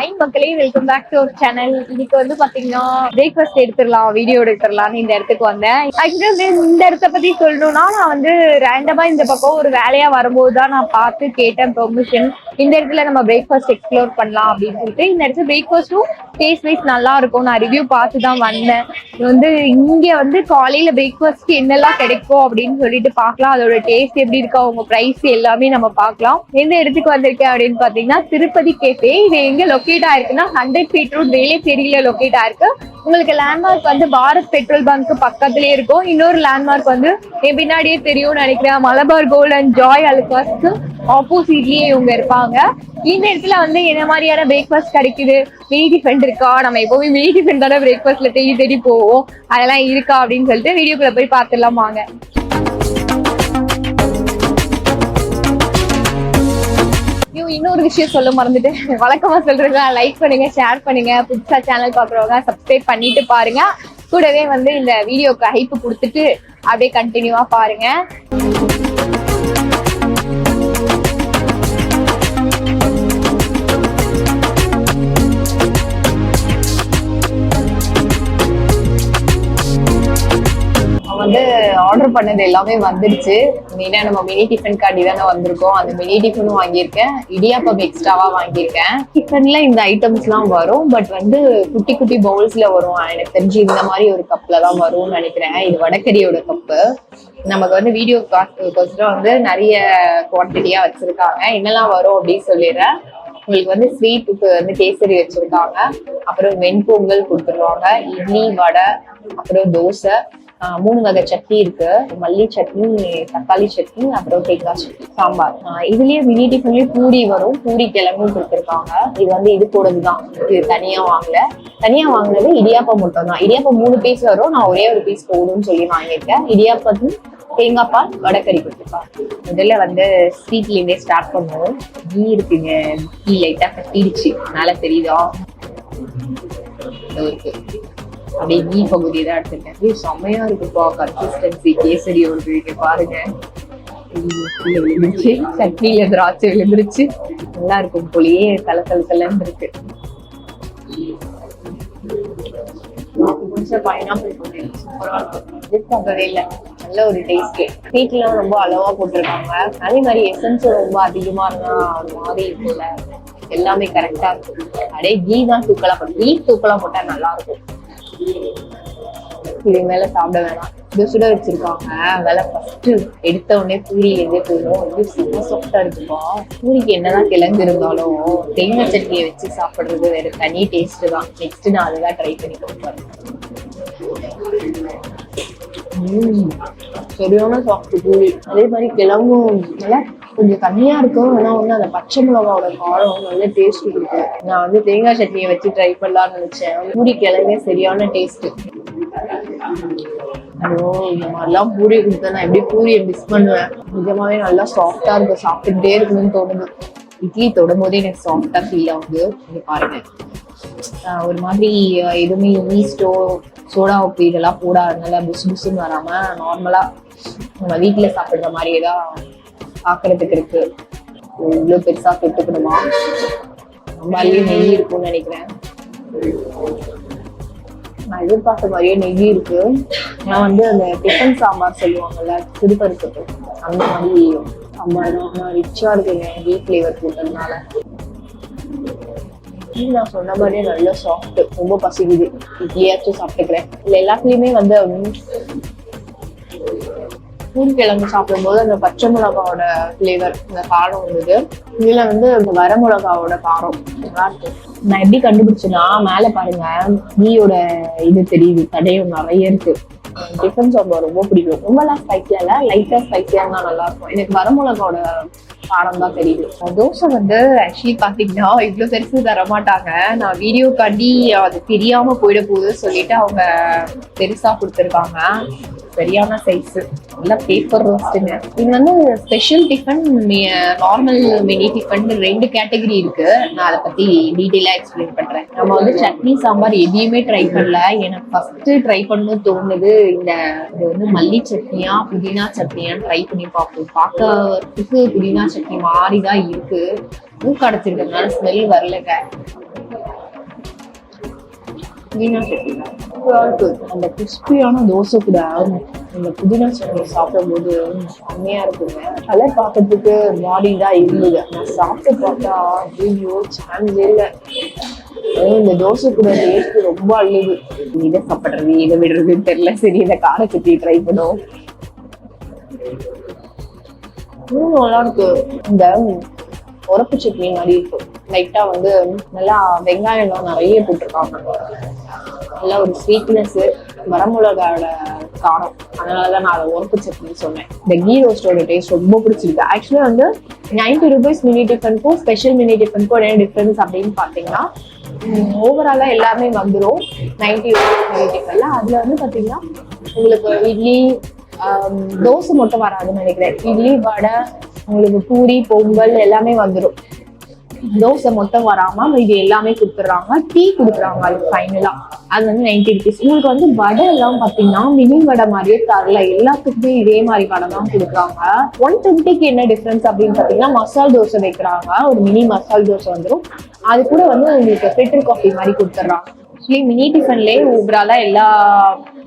High மக்களே, welcome back to our channel. இன்னைக்கு வந்து பாத்தீங்கன்னா பிரேக்ஃபாஸ்ட் எடுத்துடலாம், வீடியோ எடுத்துடலாம்னு இந்த இடத்துக்கு வந்தேன். ஆக்சுவலி இந்த இடத்த பத்தி சொல்லணும்னா, நான் வந்து ரேண்டமா இந்த பக்கம் ஒரு வேலையா வரும்போது தான் நான் பார்த்து கேட்டேன் பெர்மிஷன். இந்த இடத்துல நம்ம பிரேக்ஃபாஸ்ட் எக்ஸ்ப்ளோர் பண்ணலாம் அப்படின்னு சொல்லிட்டு. இந்த இடத்துல பிரேக்ஃபாஸ்ட்டும் டேஸ்ட் வைஸ் நல்லா இருக்கும். நான் ரிவ்யூ பார்த்து தான் வந்தேன். வந்து இங்க வந்து காலையில பிரேக்ஃபாஸ்ட்க்கு என்னெல்லாம் கிடைக்கும் அப்படின்னு சொல்லிட்டு பார்க்கலாம். அதோட டேஸ்ட் எப்படி இருக்கா, அவங்க பிரைஸ் எல்லாமே நம்ம பார்க்கலாம். எந்த இடத்துக்கு வந்திருக்கேன் அப்படின்னு பாத்தீங்கன்னா திருப்பதி கேஃபே. இது எங்க லொக்கேட் ஆயிருக்குன்னா 100 ஃபீட் ரோட் வேலைச்சேரியில லொக்கேட் ஆயிருக்கு. உங்களுக்கு லேண்ட்மார்க் வந்து பாரத் பெட்ரோல் பங்க் பக்கத்துலயே இருக்கும். இன்னொரு லேண்ட்மார்க் வந்து என் பின்னாடியே தெரியும்னு நினைக்கிறேன், மலபார் கோல்ட் அண்ட் ஜாய் அலுகாஸ்க்கு ஆப்போசிட்லயே இவங்க இருப்பாங்க. இந்த இடத்துல வந்து என்ன மாதிரியான பிரேக்ஃபாஸ்ட் கிடைக்குது, மினி டிஃபன் இருக்கா, நம்ம எப்பவுமே மினி டிஃபன் தானே பிரேக்ஃபாஸ்ட்ல தேடி தேடி போவோம், அதெல்லாம் இருக்கா அப்படின்னு சொல்லிட்டு வீடியோக்குள்ள போய் பார்த்துடலாம் வாங்க. இன்னொரு விஷயம் சொல்ல மறந்துட்டு, வழக்கமா சொல்றேன், லைக் பண்ணுங்க, ஷேர் பண்ணுங்க, புதுசா சேனல் பாக்குறவங்க சப்ஸ்கிரைப் பண்ணிட்டு பாருங்க. கூடவே வந்து இந்த வீடியோக்கு ஹைப் கொடுத்துட்டு அப்படியே கண்டினியூவா பாருங்க. வந்து ஆர்டர் பண்ணது எல்லாமே வந்துடுச்சு. மெயினா நம்ம மினி டிஃபன் காண்டி தானே வந்திருக்கோம். அந்த மினி டிஃபனும் வாங்கியிருக்கேன், இடியாப்பம் எக்ஸ்ட்ராவா வாங்கியிருக்கேன். டிஃபன்ல இந்த ஐட்டம்ஸ் எல்லாம் வரும், பட் வந்து குட்டி குட்டி பவுல்ஸ்ல வரும். எனக்கு தெரிஞ்சு இந்த மாதிரி ஒரு கப்ல தான் வரும்னு நினைக்கிறேன். இது வடகரியோட கப்பு. நமக்கு வந்து வீடியோ காஸ்ட்ல வந்து நிறைய குவான்டிட்டியா வச்சிருக்காங்க. என்னெல்லாம் வரும் அப்படின்னு சொல்லிடுறேன். உங்களுக்கு வந்து ஸ்வீட்டுக்கு வந்து கேசரி வச்சிருக்காங்க, அப்புறம் வெண்பொங்கல் கொடுத்துருவாங்க, இட்லி, வடை, அப்புறம் தோசை, 3 வகை சட்னி இருக்கு, மல்லி சட்னி, தக்காளி சட்னி, அப்புறம் தேங்காய் சட்னி, சாம்பார். இதுலயே மினி டிஃபன்லயே பூரி வரும், பூரி கிழங்கும் கொடுத்துருக்காங்க. இது வந்து இது கூடதுதான், இது தனியா வாங்கல. தனியா வாங்கினது இடியாப்பம் மட்டும் தான். இடியாப்பம் 3 பீஸ் வரும், நான் ஒரே ஒரு பீஸ் போடும்னு சொல்லி வாங்கியிருக்கேன். இடியாப்பத்தும் தேங்காய் பால், வடக்கறி கொடுத்துருக்காங்க. முதல்ல வந்து ஸ்வீட்ல இருந்தே ஸ்டார்ட் பண்ணுவோம். கீ இருக்குங்க, கீ லைட்டா கட்டிடுச்சு, அதனால தெரியுதா இருக்கு. அப்படியே கீ பகுதி தான் எடுத்திருக்கேன். செம்மையா இருக்குப்பா கன்சிஸ்டன்சி கேசரியோடு. இங்க பாருங்க, விழுந்துருச்சு, சட்னியில திராட்சை விழுந்துருச்சு, நல்லா இருக்கும் போலயே, கலக்கலன்னு இருக்கு. பைனாப்பிள் போகவே இல்லை, நல்ல ஒரு டேஸ்ட். ஸ்வீட்லாம் ரொம்ப அளவா போட்டிருக்காங்க. அதே மாதிரி எசன்ஸும் ரொம்ப அதிகமா இருந்தா ஒரு மாதிரி இருக்கும்ல, எல்லாமே கரெக்டா இருக்கும். அப்படியே கீ தான் தூக்கலா போட்டு, கீ தூக்கலா போட்டா நல்லா இருக்கும். இது மேல சாப்பிட வேணாம், இது சுட வச்சிருக்காங்க. வேலை ஃபர்ஸ்ட் எடுத்த உடனே பூரி எங்கே போயிடும். இது super சாஃப்டா இருக்குப்பா. பூரிக்கு என்னதான் கிழங்கு இருந்தாலும் தேங்காய் சட்னியை வச்சு சாப்பிடுறது வேற தனி டேஸ்ட் தான். நெக்ஸ்ட் நான் அதுதான் ட்ரை பண்ணி கொடுப்பேன். சரியான சாஃப்ட் பூரி. அதே மாதிரி கிழங்கும் நல்லா கொஞ்சம் தண்ணியா இருக்கும், ஆனா வந்து அந்த பச்சை மிளகாவோட காரம் நல்ல டேஸ்ட் இருக்கு. நான் வந்து தேங்காய் சட்னியை வச்சு ட்ரை பண்ணலாம்னு நினைச்சேன். பூரி கிழங்கே சரியான டேஸ்ட். ஐயோ, இந்த மாதிரிலாம் பூரி கொடுத்தா நான் எப்படி பூரியை மிஸ் பண்ணுவேன். நிஜமாவே நல்லா சாஃப்டா இருக்கும், சாப்பிட்டுட்டே இருக்கணும்னு தோணுது. இட்லி தொடும் போதே எனக்கு சாஃப்டா ஃபீல் ஆகுது. இங்க பாருங்க, ஒரு மாதிரி எதுவுமே ஈஸ்டோ சோடா உப்பு இதெல்லாம் போடாதனால புசு புசுன்னு வராம நார்மலா நம்ம வீட்டுல சாப்பிடுற மாதிரியே தான் பாக்குறதுக்கு இருக்கு. இவ்வளவு பெருசா தொட்டுக்கணுமா? நம்மளாலேயே நெய் இருக்கும்னு நினைக்கிறேன். நான் எதிர்பார்த்த மாதிரியே நெய் இருக்கு. நான் வந்து அந்த டிஃபன் சாம்பார் சொல்லுவாங்கல்ல, திருப்பருப்பு, அந்த மாதிரி சாம்பார் தான் ரிச்சா இருக்குங்க, கீ ஃபிளேவர் போட்டதுனால. நான் சொன்ன மாதிரியே நல்ல சாஃப்ட். ரொம்ப பசிக்குது, இட்லியாச்சும் சாப்பிட்டுக்கிறேன். இல்ல எல்லாத்துலயுமே வந்து பூரி கிழங்கு சாப்பிடும் போது அந்த பச்சை மிளகாவோட ஃபிளேவர், இந்த காரம் வந்தது. இதுல வந்து இந்த வர மிளகாவோட காரம் நல்லா இருக்கு. நான் எப்படி கண்டுபிடிச்சேன்னா, மேல பாருங்க கீயோட இது தெரியுது, தடையும் நிறைய இருக்கு. டிஃபன் சாம்பார் ரொம்ப பிடிக்கும். ரொம்பலாம் ஸ்பைசியா இல்ல, லைட்டா ஸ்பைசியா இருந்தா நல்லா இருக்கும். எனக்கு வர மிளகாவோட காரம் தான் தெரியுது. தோசை வந்து ஆக்சுவலி பாத்தீங்கன்னா இவ்வளவு பெருசு தர மாட்டாங்க. நான் வீடியோக்காண்டி அது தெரியாம போயிட போகுது சொல்லிட்டு அவங்க பெருசா கொடுத்துருக்காங்க. சரியான சைஸ், நல்லா பேப்பர் ரோஸ்ட்டுங்க. இது வந்து special tiffin, normal mini tiffin 2 category இருக்கு. நான் அதை பத்தி டீட்டெயிலா எக்ஸ்பிளைன் பண்றேன். நம்ம வந்து சட்னி சாம்பார் எதையுமே ட்ரை பண்ணல. எனக்கு ஃபர்ஸ்ட் ட்ரை பண்ணணும்னு தோணுது இது வந்து மல்லி சட்னியா புதினா சட்னியான்னு ட்ரை பண்ணி பார்ப்போம். பார்க்கறதுக்கு புதினா சட்னி மாதிரிதான் இருக்கு. மூக்கு அடைச்சிருக்கிறதுனால ஸ்மெல் வரலங்க. புதினா சட்னி சூப்பரா இருக்கு. அந்த கிறிஸ்பியான தோசை கூட இந்த புதினா சட்னி சாப்பிடும்போது செம்மையா இருக்குங்க. கலர் பார்க்கறதுக்கு மாறி தான் இருந்தது. நான் சாப்பிட்டு பார்த்தா ஐயோ சான்ஸே இல்லை. இந்த தோசை கூட டேஸ்ட் ரொம்ப அழுது. இதை சாப்பிடுறது இதை விடுறதுன்னு தெரியல. சரி இந்த கார சட்னி ட்ரை பண்ணுவோம். நல்லா இருக்கு. இந்த உரப்பு சட்னி மாதிரி இருக்கு. லைட்டா வந்து நல்லா வெங்காயம் எல்லாம் நிறைய போட்டிருக்காங்க. நல்லா ஒரு ஸ்வீட்னஸ், வரமிளகாயோட காரம். அதனாலதான் நான் அதை உரப்பு சட்னி சொன்னேன். இந்த கீ ரோஸ்டோட டேஸ்ட் ரொம்ப பிடிச்சிருக்கு. ஆக்சுவலா வந்து 90 rupees மினி டிஃபனுக்கும் ஸ்பெஷல் மினி டிஃபனுக்கும் என்ன டிஃபரன்ஸ் அப்படின்னு பாத்தீங்கன்னா, ஓவராலா எல்லாமே வந்துடும் 90 rupees மினி டிஃபன்ல. அதுல வந்து பாத்தீங்கன்னா உங்களுக்கு இட்லி தோசை மட்டும் வராதுன்னு நினைக்கிறேன். இட்லி வடை உங்களுக்கு பூரி பொங்கல் எல்லாமே வந்துடும். தோசை மட்டும் வராம இது எல்லாமே கொடுத்துட்றாங்க. டீ கொடுக்குறாங்க. அது ஃபைனலா அது வந்து 90 rupees. உங்களுக்கு வந்து வடை எல்லாம் பாத்தீங்கன்னா மினி வடை மாதிரியே தரல. எல்லாத்துக்குமே இதே மாதிரி வடை தான் கொடுக்குறாங்க. 120க்கு என்ன டிஃபரன்ஸ் அப்படின்னு பாத்தீங்கன்னா மசால் தோசை வைக்கிறாங்க. ஒரு மினி மசால் தோசை வந்துடும். அது கூட வந்து உங்களுக்கு ஃபில்டர் காஃபி மாதிரி கொடுத்துட்றாங்க. ஆக்சுவலி மினி டிஃபன்லேயே ஓவராலா எல்லா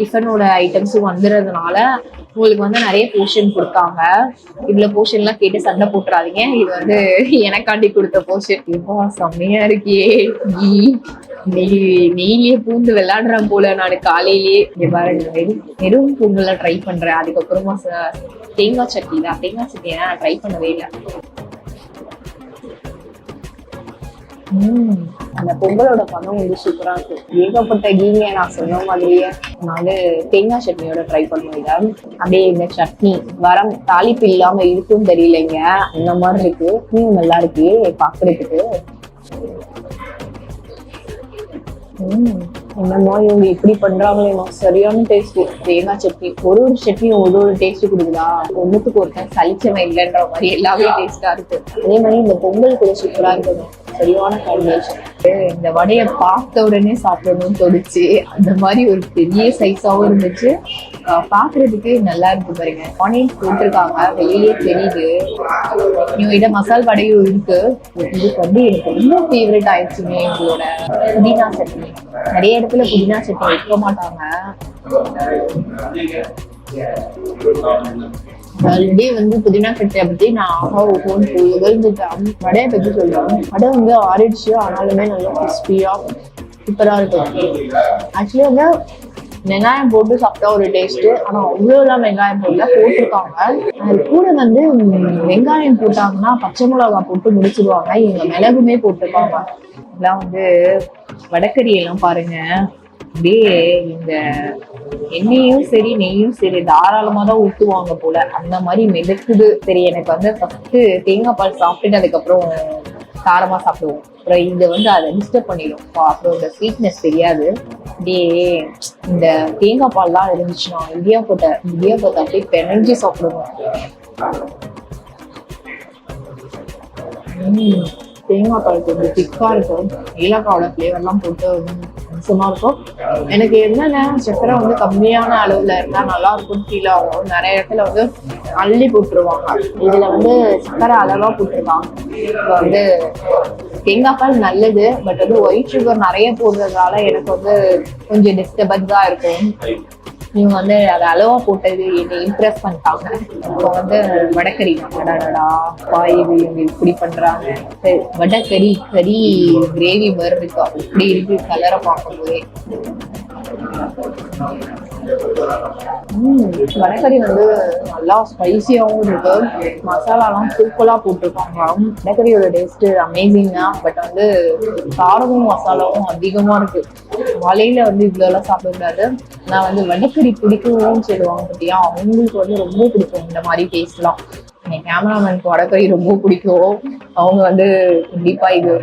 டிஃபனோட ஐட்டம்ஸும் வந்துடுறதுனால உங்களுக்கு வந்து நிறைய போர்ஷன் கொடுத்தாங்க. இவ்வளவு போர்ஷன்லாம் கேட்டு சண்டை போட்டுறாதீங்க. இது வந்து எனக்காண்டி கொடுத்த போர்ஷன். இப்போ செம்மையா இருக்கியே. நெய்லியே பூந்து விளையாடுறேன் போல. நான் காலையிலேயே பாருங்க வெறும் பூங்கெல்லாம் ட்ரை பண்றேன். அதுக்கப்புறமா தேங்காய் சட்னி தான். தேங்காய் சட்னி நான் ட்ரை பண்ணவே இல்லை. அந்த பொங்கலோட பதம் வந்து சூப்பரா இருக்கு. ஏகப்பட்ட கீங்க நான் சொன்ன மாதிரியே நான் வந்து தேங்காய் சட்னியோட ட்ரை பண்ணுவேன். அப்படியே இந்த சட்னி வரம் தாளிப்பு இல்லாம இருக்குன்னு தெரியலைங்க. அந்த மாதிரி இருக்கு. நல்லா இருக்கு பாக்குறதுக்கு. என்னமோ இவங்க இப்படி பண்றாங்களேமா, சரியான டேஸ்ட். தேங்காய் சட்னி ஒரு சட்னியும் ஒரு டேஸ்ட் கொடுக்குதா. ஒண்ணுத்துக்கு ஒருத்தன் சலிச்சவன் இல்லைன்ற மாதிரி எல்லாமே டேஸ்டா இருக்கு. அதே மாதிரி இந்த பொங்கல் கூட சூப்பரா இருக்குது. சரியான காம்பினேஷன். இந்த வடையை பார்த்த உடனே சாப்பிடணும்னு தோணுச்சு. அந்த மாதிரி ஒரு பெரிய சைஸாவும் இருந்துச்சு. பாக்குறதுக்கு நல்லா இருக்கு பாருங்க. ஆனியன்ஸ் போட்டிருக்காங்க, வெளியே தெரியுது. இவங்கிட்ட மசால் வடையும் இருக்கு. இதுக்கு வந்து எனக்கு ரொம்ப ஃபேவரட் ஆயிடுச்சுங்க எங்களோட புதினா சட்னி. நிறைய இடத்துல புதினா சட்னி வைக்க மாட்டாங்க. ஆல்ரெடி வந்து புதினா சட்னியை பத்தி நான் புகழ்ந்துட்டேன். வடையை பத்தி சொல்றேன். வடை வந்து ஆறிடுச்சு, ஆனாலுமே நல்லா கிறிஸ்பியா சூப்பரா இருக்கும். ஆக்சுவலி வந்து வெங்காயம் போட்டு சாப்பிட்டா ஒரு டேஸ்ட். ஆனா அவ்வளோ எல்லாம் வெங்காயம் போட்டிருக்காங்க. அது கூட வந்து வெங்காயம் போட்டாங்கன்னா பச்சை மிளகாய் போட்டு முடிச்சிடுவாங்க. இவங்க மிளகுமே போட்டிருக்காங்க. இதெல்லாம் வந்து வடக்கறி எல்லாம் பாருங்க. அப்படியே இந்த எண்ணெயும் சரி நெய்யும் சரி தாராளமா தான் ஊற்றுவாங்க போல. அந்த மாதிரி மிதக்குது. சரி எனக்கு வந்து ஃபர்ஸ்ட் தேங்காய் பால் சாப்பிட்டுட்டு அதுக்கப்புறம் காரமா சாப்பிடுவோம். அப்புறம் இதை வந்து அதை டிஸ்டர்ப் பண்ணிடும். அப்புறம் இந்த ஸ்வீட்னஸ் தெரியாது. அப்படியே இந்த தேங்காய் பால்லாம் இருந்துச்சுன்னா இடியாப்பத்தை அப்படியே பெனஞ்சி சாப்பிடுவோம். தேங்காய் பால் கொஞ்சம் திக்கா இருக்கும். ஏலக்காவோட ஃப்ளேவர்லாம் போட்டு அம்சமா இருக்கும். எனக்கு என்னன்னா சக்கரை வந்து கம்மியான அளவுல இருந்தா நல்லா இருக்கும்னு ஃபீல் ஆகும். நிறைய இடத்துல வந்து அள்ளி போட்டுருவாங்க. இதுல வந்து சக்கரை அளவா போட்டிருக்காங்க. இப்போ வந்து தேங்காய் பால் நல்லது. பட் வந்து ஒயிட் சுகர் நிறைய போடுறதுனால எனக்கு வந்து கொஞ்சம் டிஸ்டர்பன்ஸா இருக்கும். இவங்க வந்து அதை அளவா போட்டது என்னை இம்ப்ரெஸ் பண்ணிட்டாங்க. இப்போ வந்து வடக்கறி வடடா இது இவங்க இப்படி பண்றாங்க. வடக்கறி கறி கிரேவி மாதிரி இருக்கா. இப்படி இருக்கு கலரை பார்க்கும்போதே. வடக்கறி வந்து நல்லா ஸ்பைசியாவும் இருக்கு. மசாலாலாம் சூப்பரா போட்டிருக்காங்க. வடக்கறியோட டேஸ்ட் அமேசிங் தான். பட் வந்து காரமும் மசாலாவும் அதிகமா இருக்கு. மலையில வந்து இவ்வளவு எல்லாம் சாப்பிடக்கூடாது. நான் வந்து வடக்கறி பிடிக்கும்னு சொல்லுவாங்க பத்தியா, அவங்களுக்கு வந்து ரொம்ப பிடிக்கும் இந்த மாதிரி டேஸ்ட் எல்லாம். என் கேமராமேனுக்கு வடக்கறி ரொம்ப பிடிக்கும். அவங்க வந்து கண்டிப்பா இது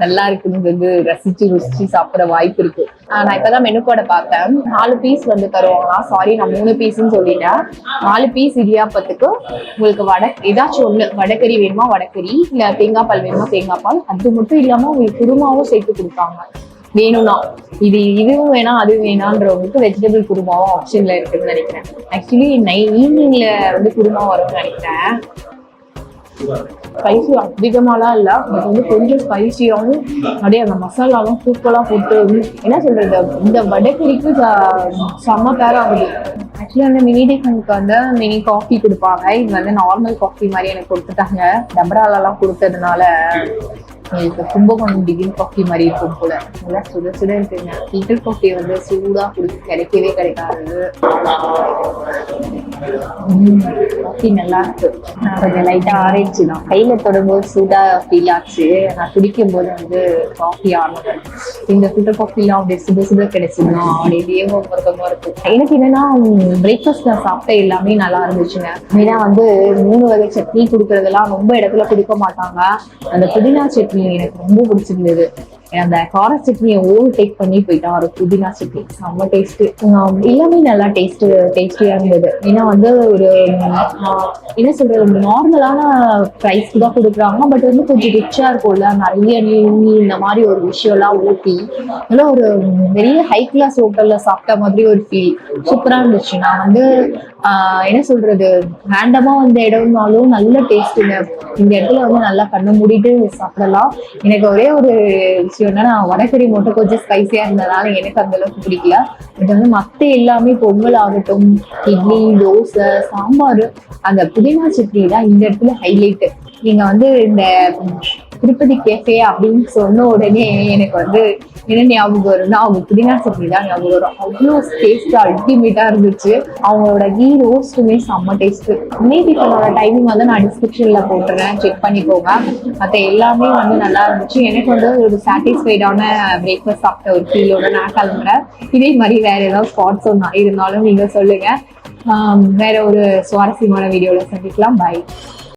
நல்லா இருக்குங்கிறது ருசிச்சு சாப்பிட வாய்ப்பு இருக்கு. நான் இப்பதான் மெனு கார்டை பார்த்தேன். 4 பீஸ் வந்து தருவாங்களா. சாரி நான் 3 பீஸ்ன்னு சொல்லிட்டேன். 4 பீஸ் இடியாப்பத்துக்கு உங்களுக்கு ஏதாச்சும் ஒண்ணு வடக்கறி வேணுமா வடக்கறி, இல்ல தேங்காய் பால் வேணுமா தேங்காய் பால். அது மட்டும் இல்லாம உங்களுக்கு குருமாவும் சேர்த்து கொடுப்பாங்க. வேணும்னா இதுவும் வேணாம் அது வேணான்றவங்களுக்கு வெஜிடபிள் குருமாவும் ஆப்ஷன்ல இருக்குன்னு நினைக்கிறேன். ஆக்சுவலி ஈவினிங்ல வந்து குருமா வரும்னு நினைக்கிறேன். ஸ்பைசி அதிகமாலாம் இல்லை, பட் வந்து கொஞ்சம் ஸ்பைசியாகவும் அப்படியே அந்த மசாலாவும் சூப்பராக போட்டு என்ன சொல்றது, இந்த வடைக்கறிக்கு செம்ம பேர் ஆகுது. ஆக்சுவலி வந்து மினி டிஃபனுக்கு வந்து மினி காஃபி கொடுப்பாங்க. இது வந்து நார்மல் காஃபி மாதிரி எனக்கு கொடுத்துட்டாங்க. டபராலெல்லாம் கொடுத்ததுனால உங்களுக்கு கும்பகோணம் டிகிரி காஃபி மாதிரி இருக்கும் போல. நல்லா சுட சுட இருக்குங்க. ஃபில்டர் காஃபி வந்து சூடாக கிடைக்கவே கிடைக்காது. காஃபி நல்லா இருக்கு. கொஞ்சம் லைட்டாக ஆரேஞ்சு தான், கையில் தொடும்போது சூடாக ஃபீல் ஆச்சு. நான் குடிக்கும் போது வந்து காஃபி ஆரம்பிச்சு இந்த ஃபில்டர் காஃபிலாம் அப்படியே சுட சுட கிடைச்சிதுன்னா அப்படியே வேகமாக இருக்கும். எனக்கு என்னன்னா பிரேக்ஃபாஸ்ட் நான் சாப்பிட்ட எல்லாமே நல்லா இருந்துச்சுங்க. மெயினாக வந்து 3 வகை சட்னி கொடுக்கறதெல்லாம் ரொம்ப இடத்துல கொடுக்க மாட்டாங்க. அந்த புதினா சட்னி எனக்கு ரொம்ப பிடிச்சிருந்தது. அந்த கார சட்னியை டேக் பண்ணி போயிட்டான். ஒரு புதினா சட்னி செம்ம டேஸ்ட். எல்லாமே நல்லா டேஸ்டியா இருந்தது. ஏன்னா வந்து ஒரு என்ன சொல்றது, நார்மலான ப்ரைஸ்க்கு தான் கொடுக்குறாங்க. பட் வந்து கொஞ்சம் ரிச்சா இருக்கும்ல, நிறைய நெய் இந்த மாதிரி ஒரு விஷயம்லாம் ஊட்டி நல்லா ஒரு பெரிய ஹை கிளாஸ் ஹோட்டல்ல சாப்பிட்ட மாதிரி ஒரு ஃபீல் சூப்பரா இருந்துச்சு. நான் வந்து என்ன சொல்றது, ரேண்டமா வந்த இடம்னாலும் நல்ல டேஸ்ட்டுங்க. இந்த இடத்துல வந்து நல்லா கண்ணு மூடிட்டு சாப்பிடலாம். எனக்கு ஒரே ஒரு விஷயம்னா, நான் வடகறி மட்டும் கொஞ்சம் ஸ்பைசியா இருந்ததுனால எனக்கு அந்த அளவுக்கு பிடிக்கல. பட் வந்து மற்ற எல்லாமே பொங்கல் ஆகட்டும், இட்லி, தோசை, சாம்பார், அந்த புதினா சட்னி தான் இந்த இடத்துல ஹைலைட்டு. நீங்க வந்து இந்த திருப்பதி கேஃபே அப்படின்னு சொன்ன உடனே எனக்கு வந்து என்ன ஞாபகம் வரும்னா, அவங்க புதினா சட்னி தான் ஞாபகம் வரும். அவ்வளோ டேஸ்ட் அல்டிமேட்டா இருந்துச்சு. அவங்களோட கீ ரோஸ்ட்டுமே செம்ம டேஸ்ட். மீதிகளோட டைமிங் வந்து நான் டிஸ்கிரிப்ஷன்ல போட்டுறேன், செக் பண்ணிக்கோங்க. மற்ற எல்லாமே வந்து நல்லா இருந்துச்சு. எனக்கு வந்து ஒரு சாட்டிஸ்ஃபைடான பிரேக்ஃபாஸ்ட் சாப்பிட்ட ஒரு ஃபீலோட நான் கிளம்புறேன். இதே மாதிரி வேற ஏதாவது ஸ்பாட்ஸ் இருந்தாலும் நீங்க சொல்லுங்க. வேற ஒரு சுவாரஸ்யமான வீடியோல சந்திக்கலாம். பாய்.